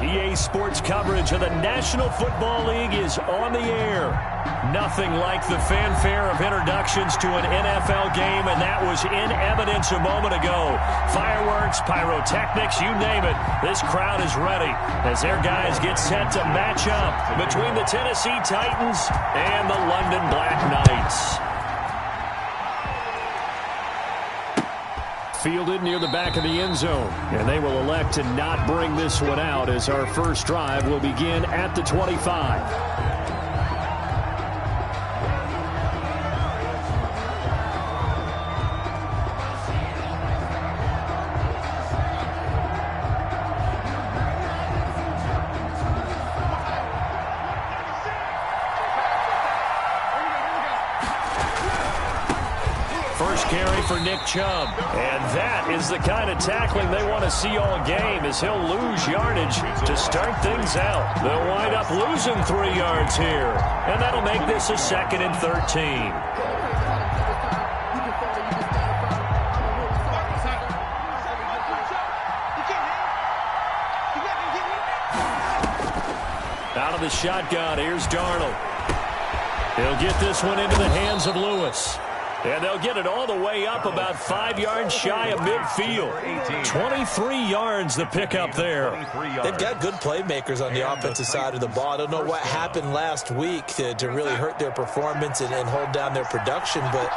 EA Sports coverage of the National Football League is on the air. Nothing like the fanfare of introductions to an NFL game, and that was in evidence a moment ago. Fireworks, pyrotechnics, you name it. This crowd is ready as their guys get set to match up between the Tennessee Titans and the London Black Knights. Fielded near the back of the end zone, and they will elect to not bring this one out as our first drive will begin at the 25. First carry for Nick Chubb. And that is the kind of tackling they want to see all game as he'll lose yardage to start things out. They'll wind up losing 3 yards here. And that'll make this a 2nd and 13. Out of the shotgun, here's Darnold. He'll get this one into the hands of Lewis. And they'll get it all the way up about 5 yards shy of midfield. 23 yards the pickup there. They've got good playmakers on the offensive side of the ball. I don't know what happened last week to really hurt their performance and hold down their production, but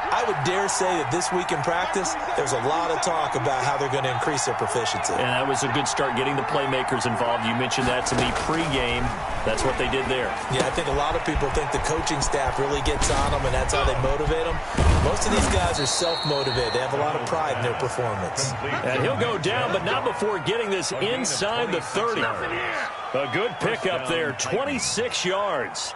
I would dare say that this week in practice, there's a lot of talk about how they're going to increase their proficiency. And that was a good start getting the playmakers involved. You mentioned that to me pregame. That's what they did there. Yeah, I think a lot of people think the coaching staff really gets on them, and that's how they motivate them. Most of these guys are self-motivated. They have a lot of pride in their performance. And he'll go down, but not before getting this inside the 30. A good pickup there, 26 yards.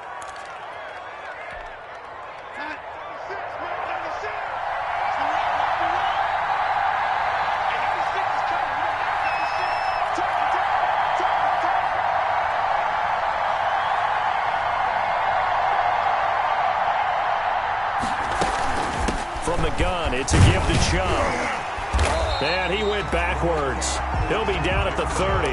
From the gun, it's a give to Chubb. And he went backwards. He'll be down at the 30.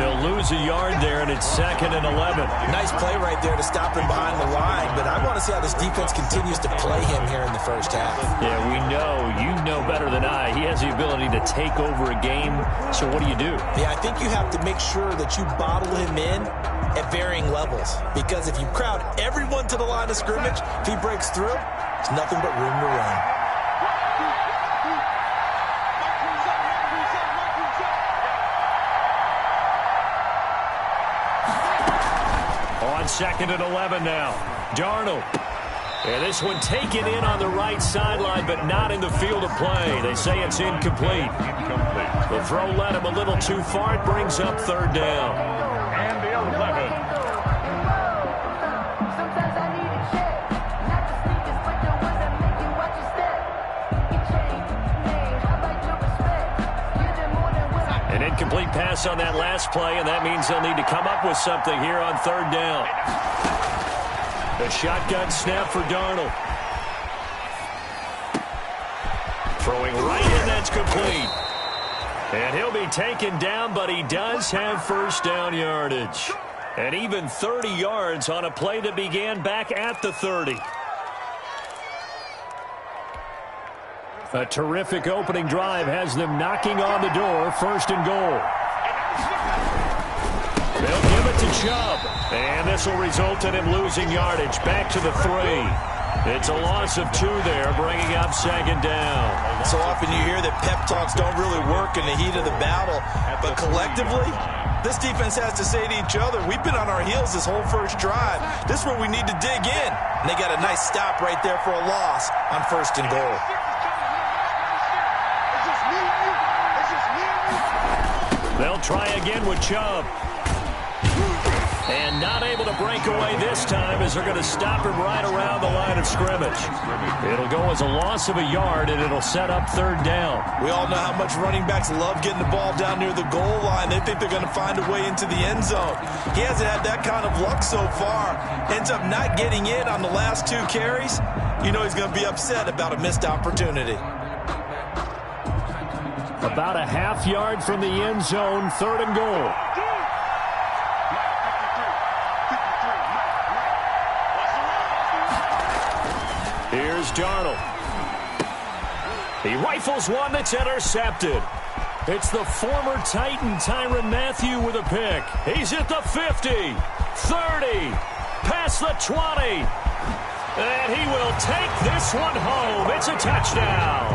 He'll lose a yard there, and it's 2nd and 11. Nice play right there to stop him behind the line, but I want to see how this defense continues to play him here in the first half. Yeah, we know. You know better than I. He has the ability to take over a game, so what do you do? Yeah, I think you have to make sure that you bottle him in at varying levels, because if you crowd everyone to the line of scrimmage, if he breaks through, it's nothing but room to run. On 2nd and 11 now. Darnold. And this one taken in on the right sideline, but not in the field of play. They say it's incomplete. The throw led him a little too far. It brings up 3rd down. And the 11. An incomplete pass on that last play, and that means they'll need to come up with something here on 3rd down. The shotgun snap for Darnold. Throwing right in, that's complete. And he'll be taken down, but he does have 1st down yardage. And even 30 yards on a play that began back at the 30. A terrific opening drive has them knocking on the door, 1st and goal. They'll give it to Chubb, and this will result in him losing yardage back to the 3. It's a loss of 2 there, bringing up 2nd down. So often you hear that pep talks don't really work in the heat of the battle, but collectively, this defense has to say to each other, we've been on our heels this whole first drive. This is where we need to dig in. And they got a nice stop right there for a loss on 1st and goal. They'll try again with Chubb. And not able to break away this time as they're going to stop him right around the line of scrimmage. It'll go as a loss of a yard, and it'll set up 3rd down. We all know how much running backs love getting the ball down near the goal line. They think they're going to find a way into the end zone. He hasn't had that kind of luck so far. Ends up not getting in on the last 2 carries. You know he's going to be upset about a missed opportunity. About a half yard from the end zone, 3rd and goal. Here's Darnold. He rifles one that's intercepted. It's the former Titan Tyrann Mathieu with a pick. He's at the 50, 30, past the 20. And he will take this one home. It's a touchdown.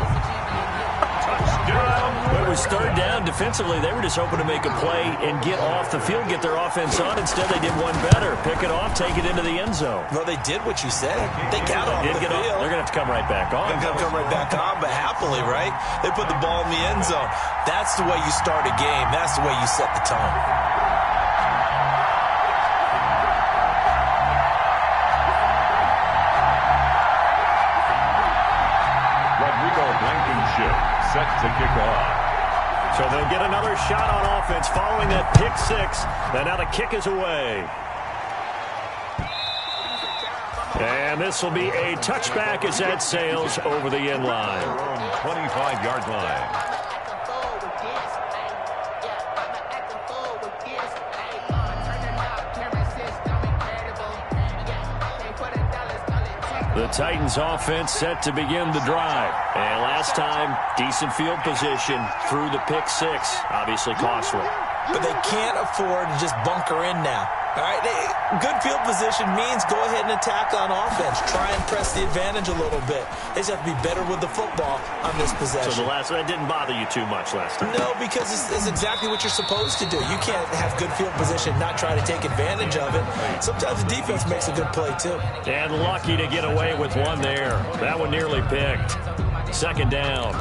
It was 3rd down. Defensively, they were just hoping to make a play and get off the field, get their offense on. Instead, they did one better. Pick it off, take it into the end zone. Well, they did what you said. They got off the field. They're going to have to come right back on. They're going to come right back on, but happily, right? They put the ball in the end zone. That's the way you start a game. That's the way you set the tone. Set to kick off. So they'll get another shot on offense following that pick 6. And now the kick is away. And this will be a touchback as that sails over the end line. 25-yard line. The Titans offense set to begin the drive. And last time, decent field position through the pick 6. Obviously costly. But they can't afford to just bunker in now. All right, good field position means go ahead and attack on offense. Try and press the advantage a little bit. They just have to be better with the football on this possession. So that didn't bother you too much last time? No, because it's exactly what you're supposed to do. You can't have good field position, not try to take advantage of it. Sometimes the defense makes a good play, too. And lucky to get away with one there. That one nearly picked. 2nd down.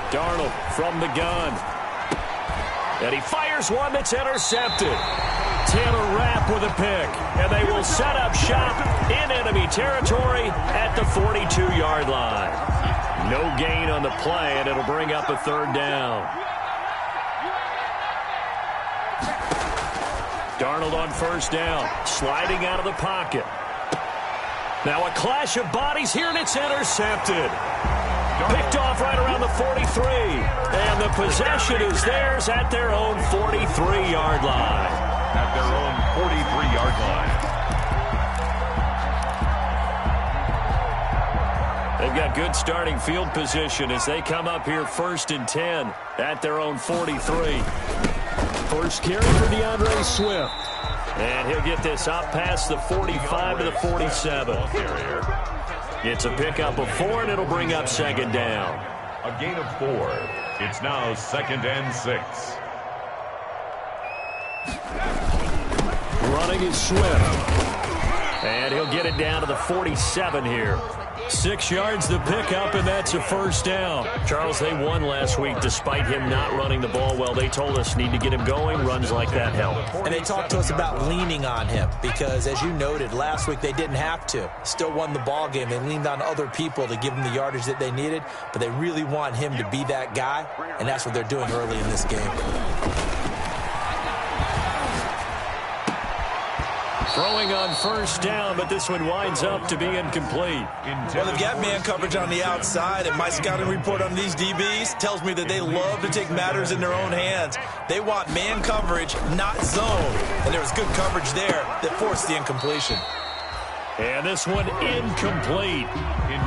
Darnold from the gun. And he fires one that's intercepted. Taylor Rapp with a pick. And they will set up shop in enemy territory at the 42-yard line. No gain on the play, and it'll bring up a 3rd down. Darnold on 1st down, sliding out of the pocket. Now a clash of bodies here, and it's intercepted. Picked off right around the 43. And the possession is theirs at their own 43-yard line. At their own 43-yard line. They've got good starting field position as they come up here 1st and 10 at their own 43. First carry for DeAndre Swift. And he'll get this up past the 45 to the 47. It's a pickup of 4, and it'll bring up 2nd down. A gain of 4. It's now 2nd and 6. Running is Swift. And he'll get it down to the 47 here. 6 yards the pickup, and that's a 1st down. Charles, they won last week despite him not running the ball well. They told us need to get him going. Runs like that help. And they talked to us about leaning on him because, as you noted, last week they didn't have to. Still won the ball game. They leaned on other people to give them the yardage that they needed, but they really want him to be that guy, and that's what they're doing early in this game. Throwing on 1st down, but this one winds up to be incomplete. Well, they've got man coverage on the outside, and my scouting report on these DBs tells me that they love to take matters in their own hands. They want man coverage, not zone. And there was good coverage there that forced the incompletion. And this one incomplete.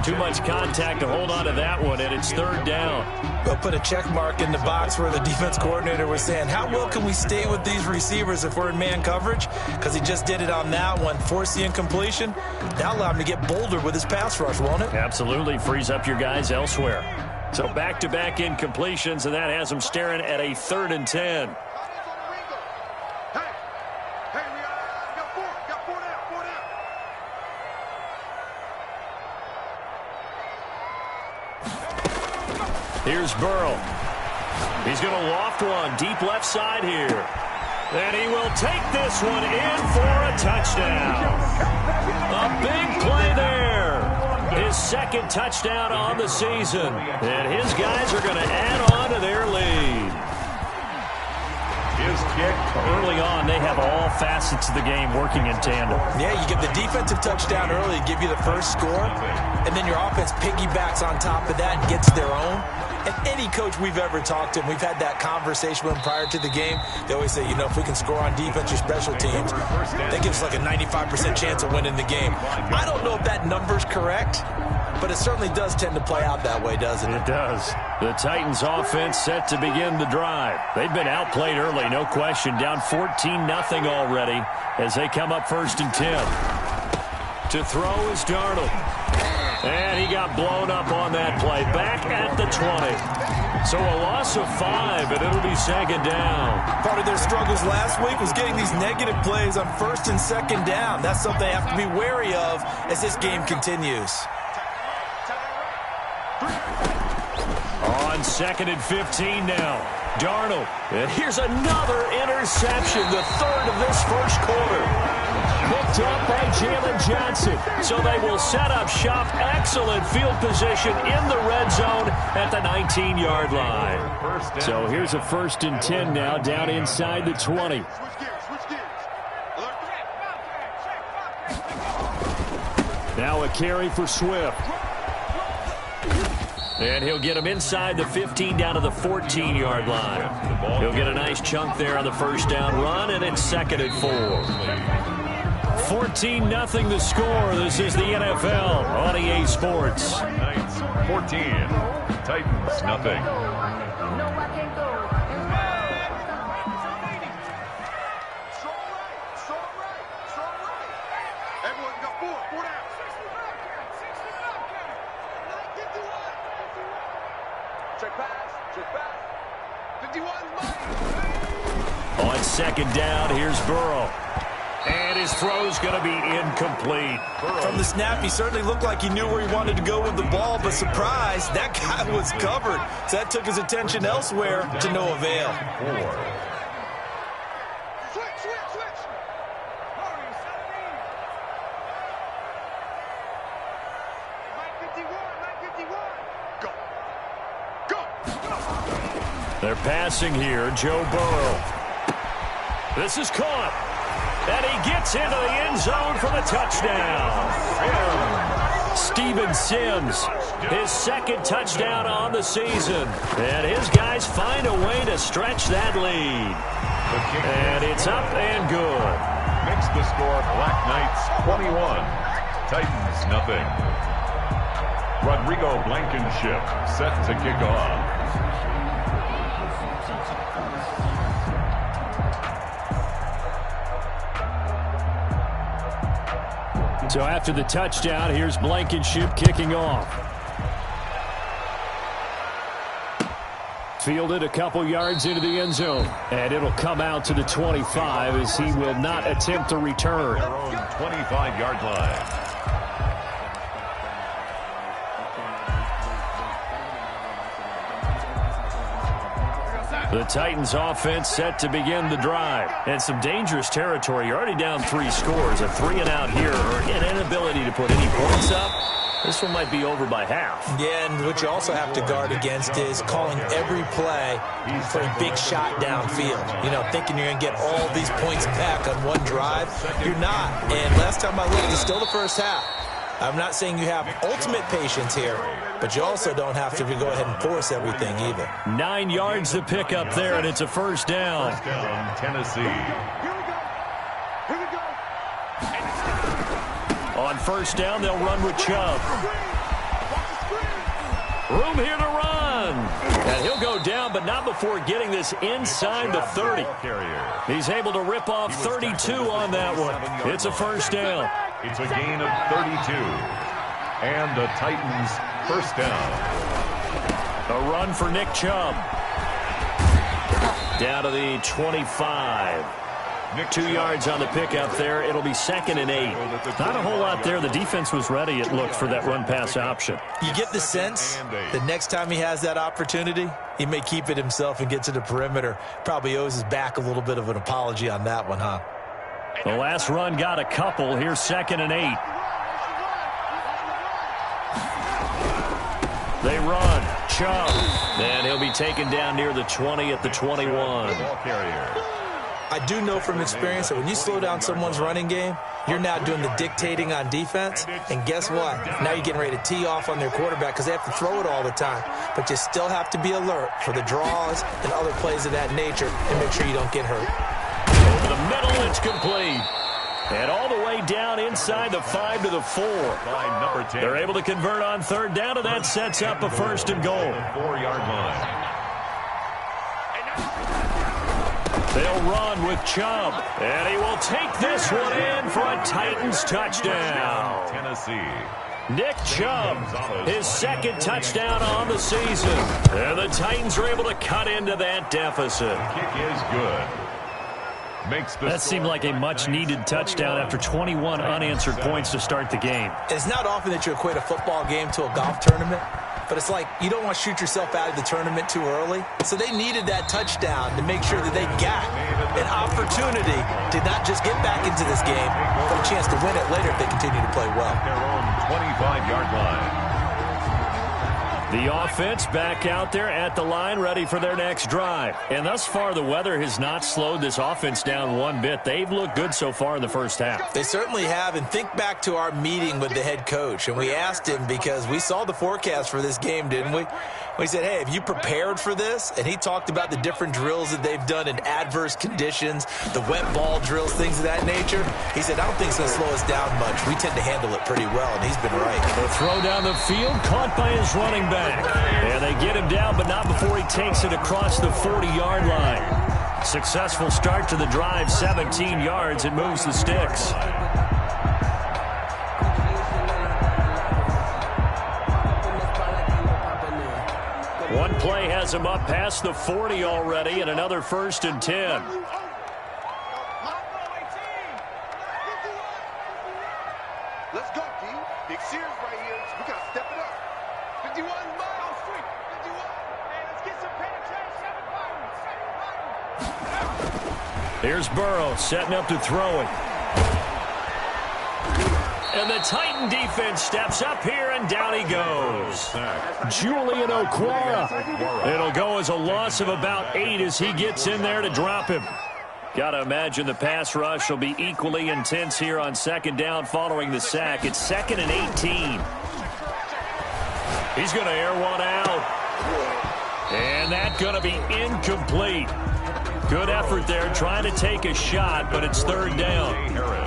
Too much contact to hold on to that one, and it's 3rd down. They'll put a check mark in the box where the defense coordinator was saying, how well can we stay with these receivers if we're in man coverage? Because he just did it on that one, forced the incompletion. That'll allow him to get bolder with his pass rush, won't it? Absolutely, frees up your guys elsewhere. So back-to-back incompletions, and that has them staring at a 3rd and 10. Here's Burrow. He's going to loft one deep left side here. And he will take this one in for a touchdown. A big play there. His 2nd touchdown on the season. And his guys are going to add on to their lead. is kicked. Early on, they have all facets of the game working in tandem. Yeah, you get the defensive touchdown early, give you the first score, and then your offense piggybacks on top of that and gets their own. And any coach we've ever talked to, and we've had that conversation with them prior to the game, they always say, you know, if we can score on defense or special teams, that gives us like a 95% chance of winning the game. I don't know if that number's correct, but it certainly does tend to play out that way, doesn't it? It does. The Titans offense set to begin the drive. They've been outplayed early, no question. Down 14-0 already as they come up 1st and 10. To throw is Darnold. And he got blown up on that play. Back at the 20. So a loss of 5, and it'll be 2nd down. Part of their struggles last week was getting these negative plays on 1st and 2nd down. That's something they have to be wary of as this game continues. On 2nd and 15 now. Darnold. And here's another interception, the 3rd of this first quarter. Picked up by Jalen Johnson. So they will set up shop. Excellent field position in the red zone at the 19-yard line. So here's a 1st and 10 now, down inside the 20. Now a carry for Swift. And he'll get him inside the 15 down to the 14-yard line. He'll get a nice chunk there on the 1st down run, and it's 2nd and 4. 14-0 the score. This is the NFL on EA Sports. 14. Titans, nothing. On 2nd down, here's Burrow. And his throw's going to be incomplete. From the snap, he certainly looked like he knew where he wanted to go with the ball, but surprise, that guy was covered. So that took his attention elsewhere to no avail. They're passing here, Joe Burrow. This is caught. And he gets into the end zone for the touchdown. Steven Sims, his 2nd touchdown on the season. And his guys find a way to stretch that lead. And it's up and good. Makes the score Black Knights 21. Titans, nothing. Rodrigo Blankenship set to kick off. So after the touchdown, here's Blankenship kicking off. Fielded a couple yards into the end zone. And it'll come out to the 25 as he will not attempt to return. Their own 25-yard line. The Titans offense set to begin the drive. And some dangerous territory. You're already down 3 scores. A 3-and-out here, or an inability to put any points up. This one might be over by half. Yeah, and what you also have to guard against is calling every play for a big shot downfield. You know, thinking you're going to get all these points back on one drive. You're not. And last time I looked, it's still the first half. I'm not saying you have ultimate patience here, but you also don't have to go ahead and force everything either. 9 yards to pick up there, and it's a 1st down. 1st down, Tennessee. On 1st down, they'll run with Chubb. Room here to run. And he'll go down, but not before getting this inside the 30. He's able to rip off 32 on that one. It's a 1st down. It's a gain of 32. And the Titans' 1st down. A run for Nick Chubb. Down to the 25. 2 yards on the pickup there. It'll be 2nd and 8. Not a whole lot there. The defense was ready, it looked, for that run-pass option. You get the sense that next time he has that opportunity, he may keep it himself and get to the perimeter. Probably owes his back a little bit of an apology on that one, huh? The last run got a couple. Here's 2nd and 8. They run. Chubb. And he'll be taken down near the 20 at the 21. Ball carrier. I do know from experience that when you slow down someone's running game, you're now doing the dictating on defense. And guess what? Now you're getting ready to tee off on their quarterback because they have to throw it all the time. But you still have to be alert for the draws and other plays of that nature and make sure you don't get hurt. Over the middle, it's complete. And all the way down inside the 5 to the 4. They're able to convert on third down, and that sets up a first and goal. 4-yard line. They'll run with Chubb, and he will take this one in for a Titans touchdown. Tennessee. Nick Chubb, his second touchdown on the season. And the Titans are able to cut into that deficit. Kick is good. That seemed like a much-needed touchdown after 21 unanswered points to start the game. It's not often that you equate a football game to a golf tournament, but it's like you don't want to shoot yourself out of the tournament too early. So they needed that touchdown to make sure that they got an opportunity to not just get back into this game, but a chance to win it later if they continue to play well. Their own 25-yard line. The offense back out there at the line, ready for their next drive. And thus far, the weather has not slowed this offense down one bit. They've looked good so far in the first half. They certainly have. And think back to our meeting with the head coach. And we asked him, because we saw the forecast for this game, didn't we? We said, hey, have you prepared for this? And he talked about the different drills that they've done in adverse conditions, the wet ball drills, things of that nature. He said, I don't think it's going to slow us down much. We tend to handle it pretty well, and he's been right. The throw down the field, caught by his running back. And they get him down, but not before he takes it across the 40-yard line. Successful start to the drive, 17 yards. It moves the sticks. One play has him up past the 40 already, and another 1st and 10. Let's go, D. Big Sears right here. We got to step it up. 51 miles street. 51. Hey, let's get some penetration. Here's Burrow setting up to throw it. And the Titan defense steps up here, and down he goes. Julian Okwara. It'll go as a loss of about 8 as he gets in there to drop him. Got to imagine the pass rush will be equally intense here on second down following the sack. It's 2nd and 18. He's going to air one out. And that's going to be incomplete. Good effort there, trying to take a shot, but it's 3rd down.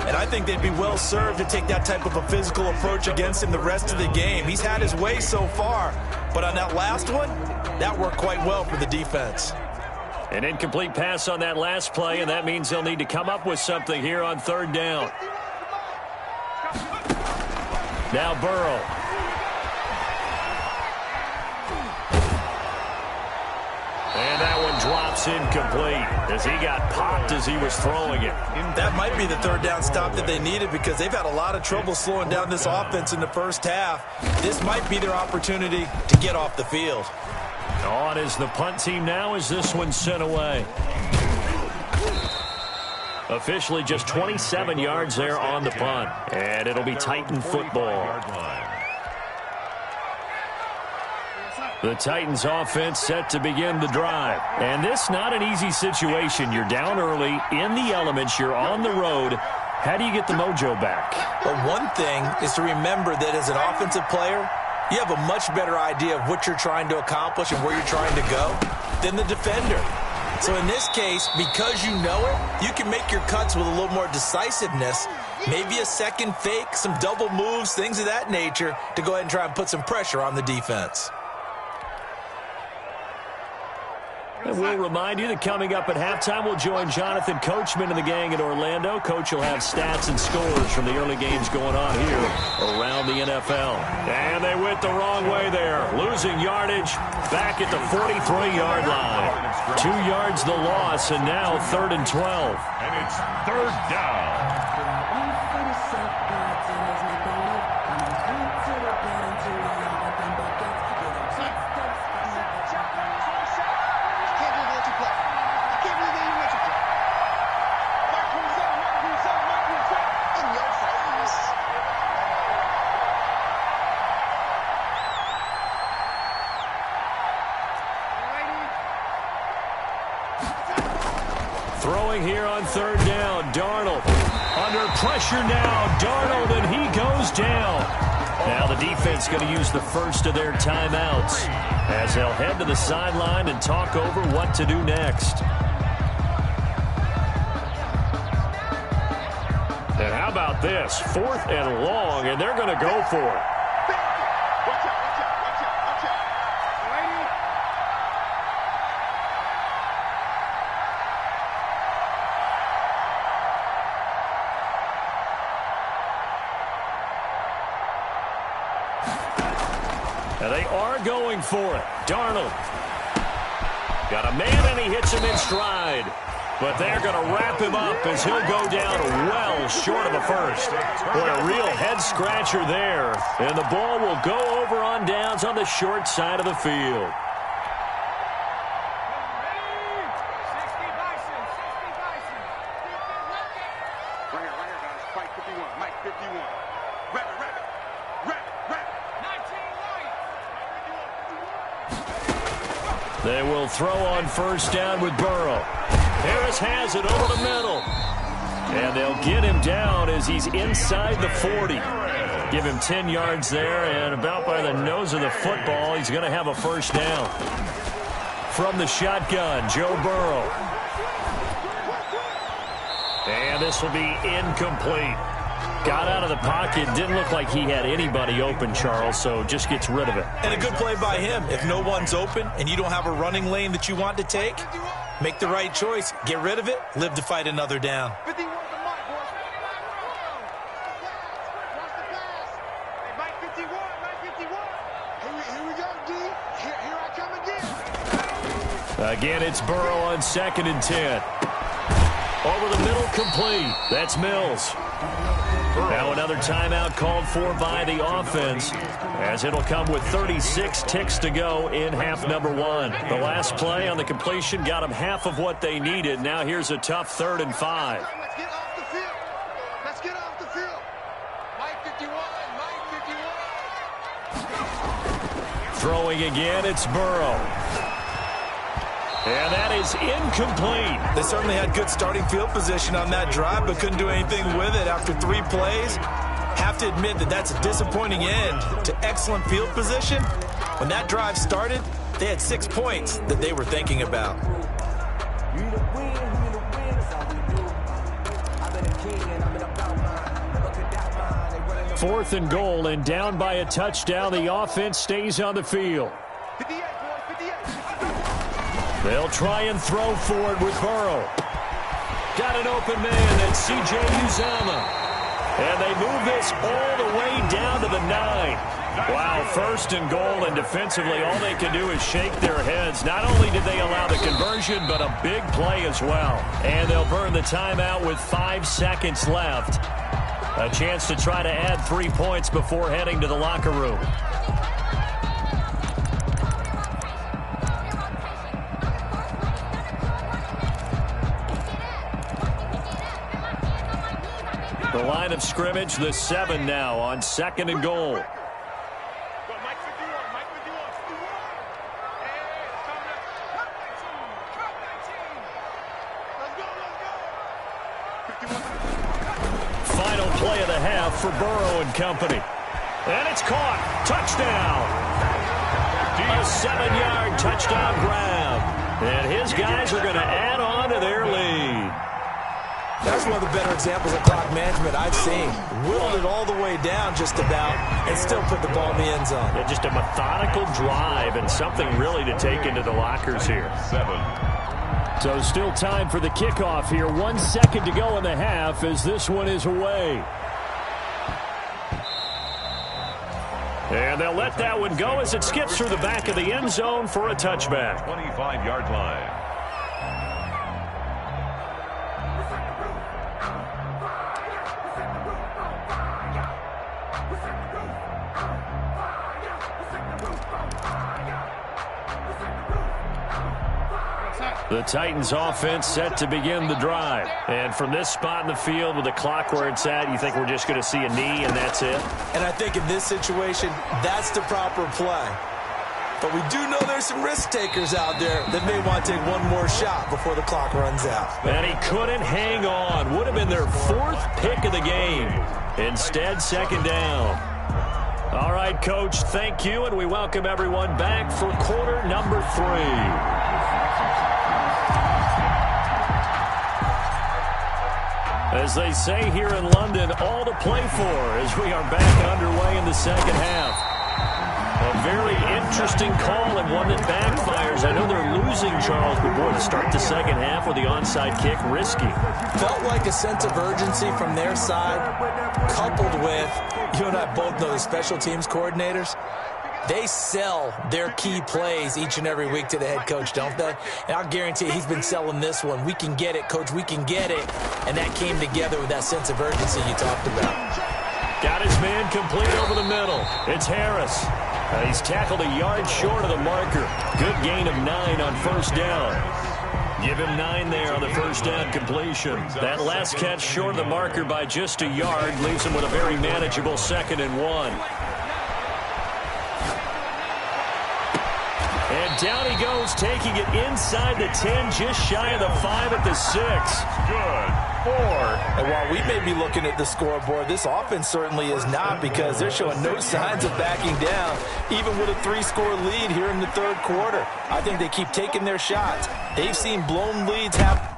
And I think they'd be well served to take that type of a physical approach against him the rest of the game. He's had his way so far, but on that last one, that worked quite well for the defense. An incomplete pass on that last play, and that means they'll need to come up with something here on 3rd down. Now Burrow. And that one drops incomplete as he got popped as he was throwing it. That might be the 3rd down stop that they needed, because they've had a lot of trouble slowing down this offense in the first half. This might be their opportunity to get off the field. On is the punt team now as this one's sent away. Officially just 27 yards there on the punt. And it'll be Titan football. The Titans offense set to begin the drive. And this not an easy situation. You're down early, in the elements, you're on the road. How do you get the mojo back? Well, one thing is to remember that as an offensive player, you have a much better idea of what you're trying to accomplish and where you're trying to go than the defender. So in this case, because you know it, you can make your cuts with a little more decisiveness, maybe a second fake, some double moves, things of that nature, to go ahead and try and put some pressure on the defense. And we'll remind you that coming up at halftime, we'll join Jonathan Coachman and the gang in Orlando. Coach will have stats and scores from the early games going on here around the NFL. And they went the wrong way there, losing yardage back at the 43-yard line. 2 yards the loss, and now 3rd and 12. And it's 3rd down. throwing here on third down. Darnold under pressure now. Darnold, and he goes down. Now the defense going to use the first of their timeouts as they'll head to the sideline and talk over what to do next. And how about this? 4th and long, and they're going to go for it. Now they are going for it. Darnold got a man, and he hits him in stride. But they're going to wrap him up as he'll go down well short of a first. Boy, a real head-scratcher there. And the ball will go over on downs on the short side of the field. Right here, guys. Fight 51. Mike 51. They will throw on first down with Burrow. Harris has it over the middle. And they'll get him down as he's inside the 40. Give him 10 yards there, and about by the nose of the football, he's going to have a first down. From the shotgun, Joe Burrow. And this will be incomplete. Got out of the pocket. Didn't look like he had anybody open, Charles, so just gets rid of it. And a good play by him. If no one's open and you don't have a running lane that you want to take, make the right choice. Get rid of it. Live to fight another down. 51 to Mike, boys. Watch the pass. Hey, Mike 51, Mike 51. Here we go, D. Here I come again. Again, it's Burrow on 2nd and 10. Over the middle, complete. That's Mills. Now another timeout called for by the offense, as it'll come with 36 ticks to go in half number 1. The last play on the completion got them half of what they needed. Now here's a tough 3rd and 5. Let's get off the field. Let's get off the field. Mike 51, Mike 51. Throwing again, it's Burrow. And that is incomplete. They certainly had good starting field position on that drive, but couldn't do anything with it after 3 plays. Have to admit that that's a disappointing end to excellent field position. When that drive started, they had 6 points that they were thinking about. 4th and goal, and down by a touchdown. The offense stays on the field. 58, boys, 58. They'll try and throw for it with Burrow. Got an open man, that's C.J. Uzomah. And they move this all the way down to the 9. Wow, 1st and goal, and defensively all they can do is shake their heads. Not only did they allow the conversion, but a big play as well. And they'll burn the timeout with 5 seconds left. A chance to try to add 3 points before heading to the locker room. The line of scrimmage, the 7 now on 2nd and goal. Go, Mike 51, Mike 51. Hey, let's go. Final play of the half for Burrow and company. And it's caught. Touchdown. A 7-yard touchdown grab. And his guys are going to add on to their lead. That's one of the better examples of clock management I've seen. Whittled it all the way down just about and still put the ball in the end zone. Yeah, just a methodical drive and something really to take into the lockers here. 7. So still time for the kickoff here. 1 second to go in the half as this one is away. And they'll let that one go as it skips through the back of the end zone for a touchback. 25-yard line. The Titans offense set to begin the drive. And from this spot in the field with the clock where it's at, you think we're just going to see a knee and that's it? And I think in this situation, that's the proper play. But we do know there's some risk takers out there that may want to take one more shot before the clock runs out. And he couldn't hang on. Would have been their 4th pick of the game. Instead, 2nd down. All right, Coach, thank you, and we welcome everyone back for quarter number 3. As they say here in London, all to play for as we are back underway in the second half. A very interesting call and one that backfires. I know they're losing, Charles, but boy, to start the second half with the onside kick, risky. Felt like a sense of urgency from their side, coupled with, you and I both know the special teams coordinators. They sell their key plays each and every week to the head coach, don't they? And I'll guarantee he's been selling this one. We can get it, Coach, we can get it. And that came together with that sense of urgency you talked about. Got his man complete over the middle. It's Harris. He's tackled a yard short of the marker. Good gain of 9 on first down. Give him 9 there on the first down completion. That last catch short of the marker by just a yard leaves him with a very manageable 2nd and 1. And down he goes, taking it inside the 10, just shy of the 5 at the 6. Good. 4. And while we may be looking at the scoreboard, this offense certainly is not, because they're showing no signs of backing down, even with a 3-score lead here in the 3rd quarter. I think they keep taking their shots. They've seen blown leads happen.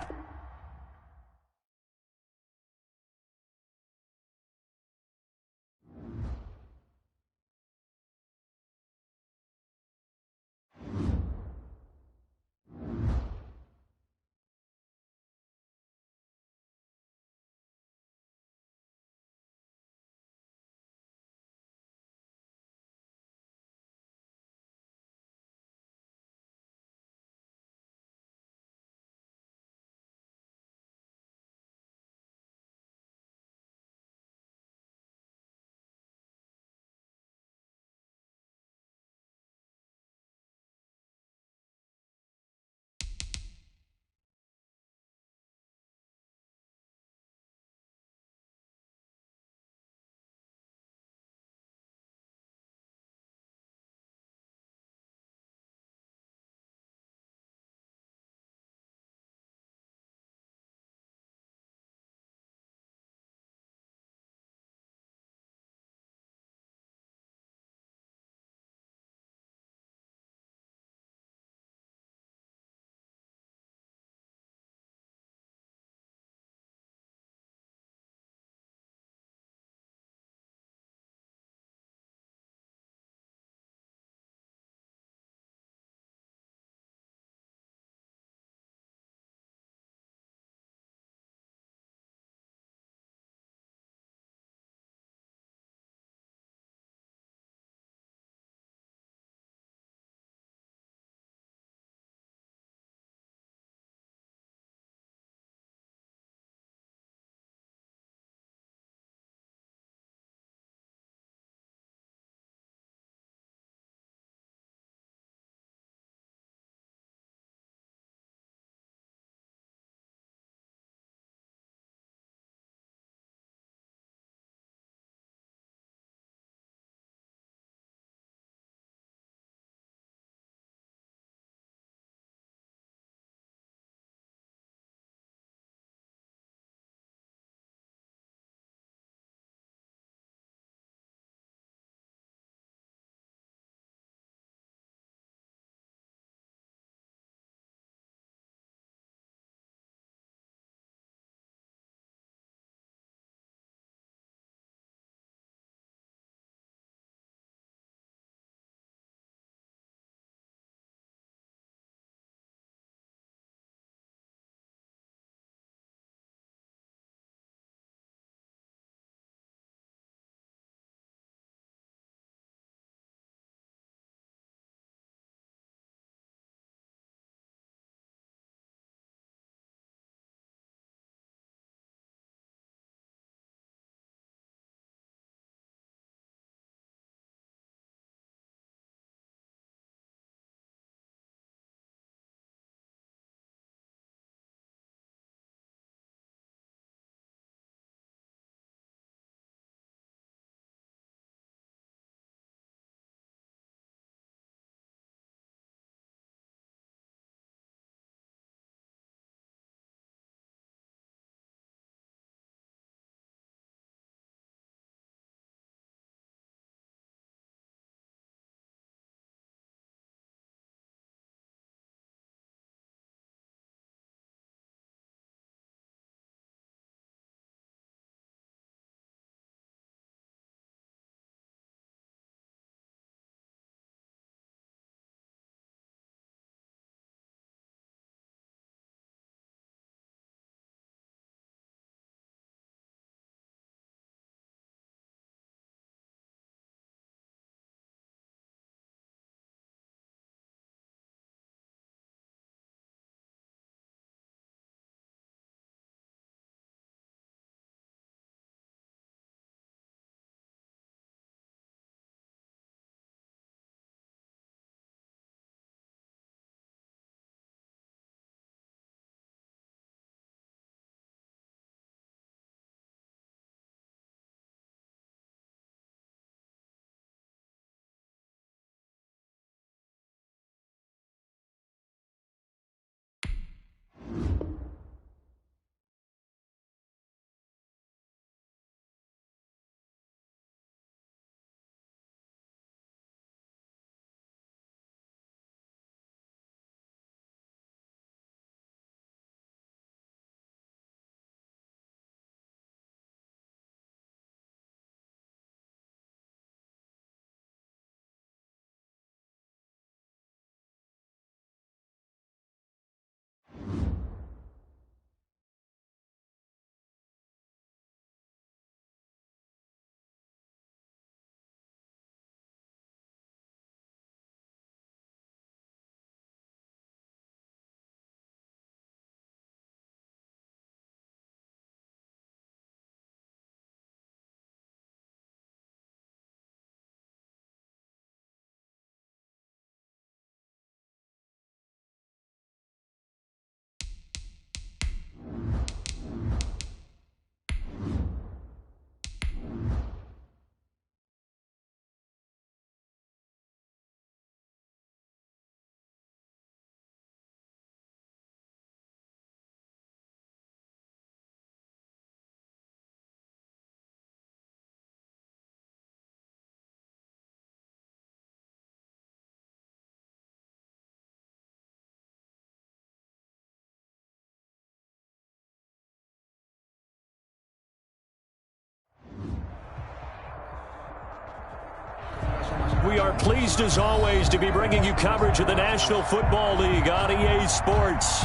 we are pleased as always to be bringing you coverage of the National Football League on EA Sports.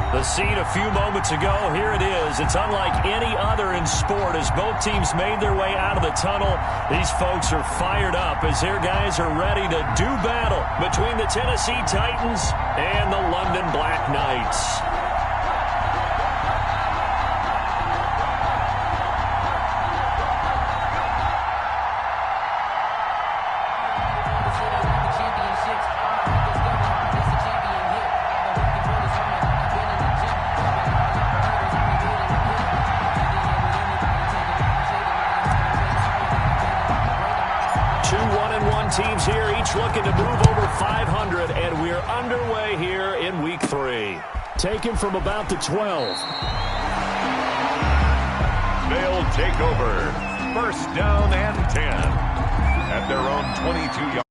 The scene a few moments ago, here it is. It's unlike any other in sport as both teams made their way out of the tunnel. These folks are fired up as their guys are ready to do battle between the Tennessee Titans and the London Black Knights. Teams here, each looking to move over 500, and we're underway here in Week 3. Taken from about the 12. They'll take over. First down and 10 at their own 22-yard.